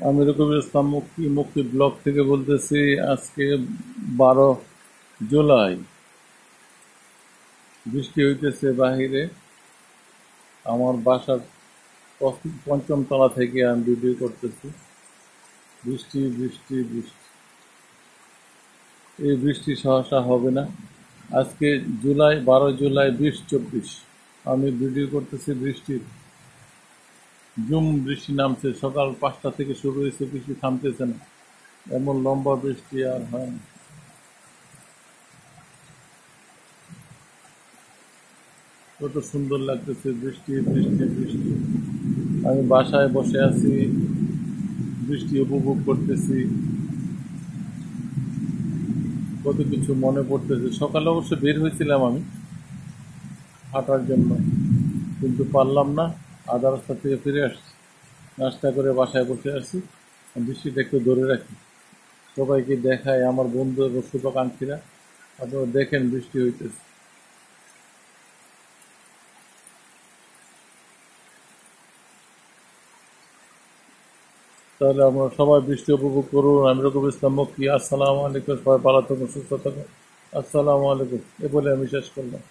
আমি রকিবুল ইসলাম মুক্তি ব্লগ থেকে বলতেছি। আজকে 12 জুলাই, বৃষ্টি হইতেছে বাহিরে। আমার বাসার পঞ্চম তলা থেকে আমি ভিডিও করতেছি। বৃষ্টি বৃষ্টি বৃষ্টি, এই বৃষ্টি সহসা হবে না। আজকে 12 জুলাই 2024, আমি ভিডিও করতেছি বৃষ্টির। বৃষ্টি নামছে, সকাল 5টা থেকে শুরু হয়েছে, বৃষ্টি থামতেছে না। এমন লম্বা বৃষ্টি আর হয় না। কত সুন্দর লাগতেছে, বৃষ্টি বৃষ্টি বৃষ্টি। আমি বাসায় বসে আছি, বৃষ্টি উপভোগ করতেছি। কত কিছু মনে পড়তেছে। সকালে অবশ্য বের হয়েছিলাম আমি হাঁটার জন্য, কিন্তু পারলাম না। আধা রাস্তা থেকে ফিরে আসছি, নাস্তা করে বাসায় বসে আছি। বৃষ্টিটা একটু ধরে রাখি, সবাইকে দেখায়, আমার বন্ধু এবং শুভাকাঙ্ক্ষীরা। আপনারা দেখেন বৃষ্টি হইতেছে। তাহলে আমরা সবাই বৃষ্টি উপভোগ করুন। আমি রকিবুল ইসলাম মুক্তি। আসসালামু আলাইকুম। সবাই ভালো থাকুন, সুস্থ থাকুন। আসসালামু আলাইকুম, এ বলে আমি শেষ করলাম।